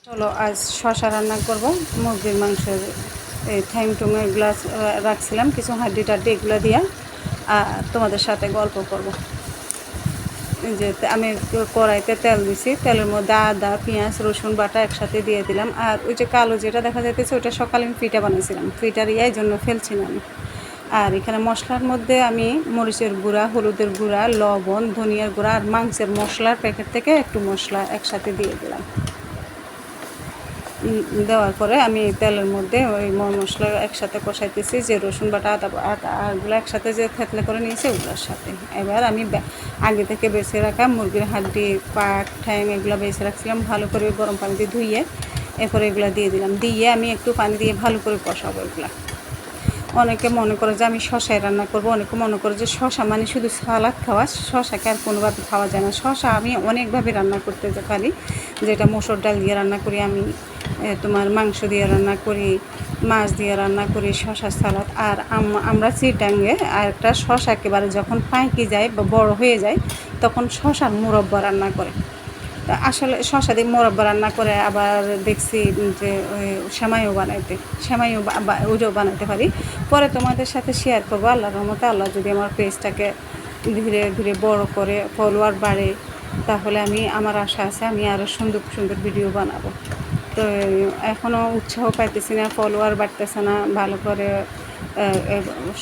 চলো আজ শশা রান্না করব। মুরগির মাংসের এই ঠ্যাং টুং এগুলো রাখছিলাম, কিছু হাড্ডি টাড্ডি এগুলো দিয়া তোমাদের সাথে গল্প করব। যে আমি কড়াইতে তেল দিছি, তেলের মধ্যে আদা পেঁয়াজ রসুন বাটা একসাথে দিয়ে দিলাম। আর ওই যে কালো যেটা দেখা যাইতেছে ওইটা সকালে আমি পিঠা বানিয়েছিলাম, পিঠার এই জন্য ফেলছি না আমি। আর এখানে মশলার মধ্যে আমি মরিচের গুঁড়া, হলুদের গুঁড়া, লবণ, ধনিয়ার গুঁড়া আর মাংসের মশলার প্যাকেট থেকে একটু মশলা একসাথে দিয়ে দিলাম। দেওয়ার পরে আমি তেলের মধ্যে ওই মশলা একসাথে কষাইতেছি, যে রসুন বাটা আদাগুলো একসাথে যে থেতলে করে নিয়েছি ওগুলোর সাথে। এবার আমি আগে থেকে বেছে রাখা মুরগির হাড্ডি পাট ঠ্যাং এগুলো বেছে রাখছিলাম, ভালো করে গরম পানি দিয়ে ধুইয়ে এরপরে এগুলো দিয়ে দিলাম। দিয়ে আমি একটু পানি দিয়ে ভালো করে কষাবো এগুলো। অনেকে মনে করে যে আমি শশায় রান্না করব, অনেকে মনে করে যে শশা মানে শুধু সালাদ খাওয়া, শশাকে আর কোনোভাবে খাওয়া যায় না। শশা আমি অনেকভাবে রান্না করতে পারি, যেটা মসুর ডাল দিয়ে রান্না করি আমি, তোমার মাংস দিয়ে রান্না করি, মাছ দিয়ে রান্না করি, শশার সালাদ। আর আমরা চিটাঙ্গে আর একটা শশা একেবারে যখন পাইকে যায় বা বড় হয়ে যায় তখন শশার মুরব্বা রান্না করে। আসলে শশা দিয়ে মোরব্বা রান্না করে, আবার দেখছি যে সেমাইও বানাইতে, সেমাইও ওইটাও বানাইতে পারি। পরে তোমাদের সাথে শেয়ার করবো আল্লাহর রহমতে। আল্লাহ যদি আমার পেজটাকে ধীরে ধীরে বড় করে ফলোয়ার বাড়ে, তাহলে আমার আশা আছে আমি আরও সুন্দর সুন্দর ভিডিও বানাবো। তো এখনও উৎসাহ পাইতেছি না, ফলোয়ার বাড়তেছে না ভালো করে।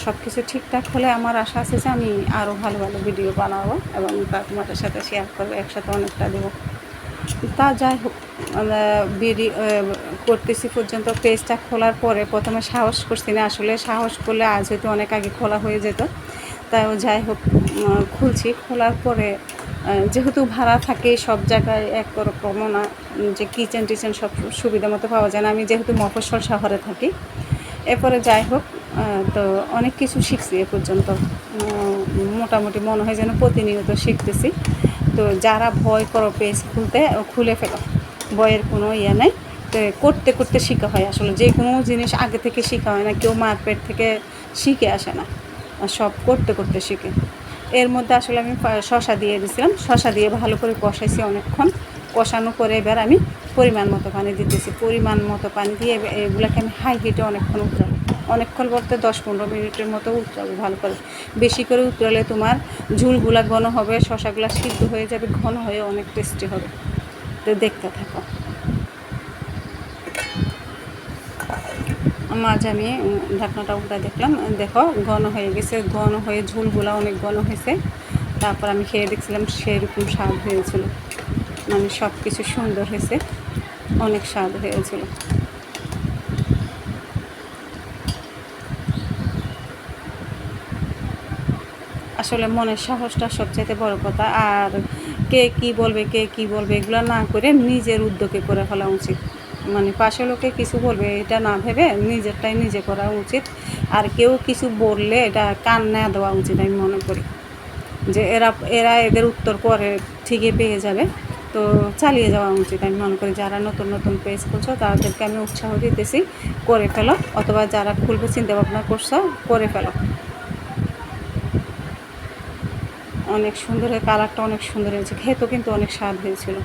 সব কিছু ঠিকঠাক হলে আমার আশা আছে যে আমি আরও ভালো ভালো ভিডিও বানাবো এবং তা তোমাদের সাথে শেয়ার করবো, একসাথে অনেকটা দেবো। তা যাই হোক, ভিডিও করতেছি পর্যন্ত। পেজটা খোলার পরে প্রথমে সাহস করছি না, আসলে সাহস করলে আজ হয়তো অনেক আগে খোলা হয়ে যেত। তাও যাই হোক খুলছি। খোলার পরে যেহেতু ভাড়া থাকে সব জায়গায় একরকমও না, যে কিচেন টিচেন সব সুবিধা মতো পাওয়া যায় না। আমি যেহেতু মফস্বল শহরে থাকি, এরপরে যাই হোক তো অনেক কিছু শিখছি এ পর্যন্ত। মোটামুটি মনে হয় যেন প্রতিনিয়ত শিখতেছি। তো যারা ভয় করো পেজ খুলে ফেলো, ভয়ের কোনো ইয়ে নেই। তো করতে করতে শেখা হয়। আসলে যে কোনো জিনিস আগে থেকে শেখা হয় না, কেউ মার পেট থেকে শিখে আসে না, সব করতে করতে শিখে। এর মধ্যে আসলে আমি শশা দিয়ে দিয়েছিলাম, শশা দিয়ে ভালো করে কষাইছি অনেকক্ষণ। কষানো করে এবার আমি পরিমাণ মতো পানি দিতেছি, পরিমাণ মতো পানি দিয়ে এগুলোকে আমি হাই হিটে অনেকক্ষণ উতরাবো। অনেকক্ষণ বলতে 10-15 মিনিটের মতো উতরাবো ভালো করে। বেশি করে উতরালে তোমার ঝুলগুলা ঘন হবে, শশাগুলা সিদ্ধ হয়ে যাবে, ঘন হয়ে অনেক টেস্টি হবে। তো দেখতে থাকো। মাছ আমি ঢাকনাটা উল্টা দেখলাম, দেখো ঘন হয়ে গেছে, ঘন হয়ে ঝুলগুলা অনেক ঘন হয়েছে। তারপর আমি খেয়ে দেখছিলাম, সেরকম স্বাদ হয়েছিল, মানে সব কিছু সুন্দর হয়েছে, অনেক স্বাদ হয়েছিল। আসলে মনের সাহসটা সবচেয়ে বড় কথা। আর কে কী বলবে এগুলো না করে নিজের উদ্যোগে করে ফেলা উচিত। মানে পাশে লোকে কিছু বলবে এটা না ভেবে নিজেরটাই নিজে করা উচিত। আর কেউ কিছু বললে এটা কান না দেওয়া উচিত। আমি মনে করি যে এরা এদের উত্তর পরে ঠিকই পেয়ে যাবে, তো চালিয়ে যাওয়া উচিত। আমি মনে করি যারা নতুন নতুন পেজ খুলছো তাদেরকে আমি উৎসাহ দিতেছি, করে ফেলো। অথবা যারা খুলবে চিন্তা ভাবনা করছো, করে ফেলো। অনেক সুন্দর, কালারটা অনেক সুন্দর হয়েছে, খেতেও কিন্তু অনেক স্বাদ হয়েছিল।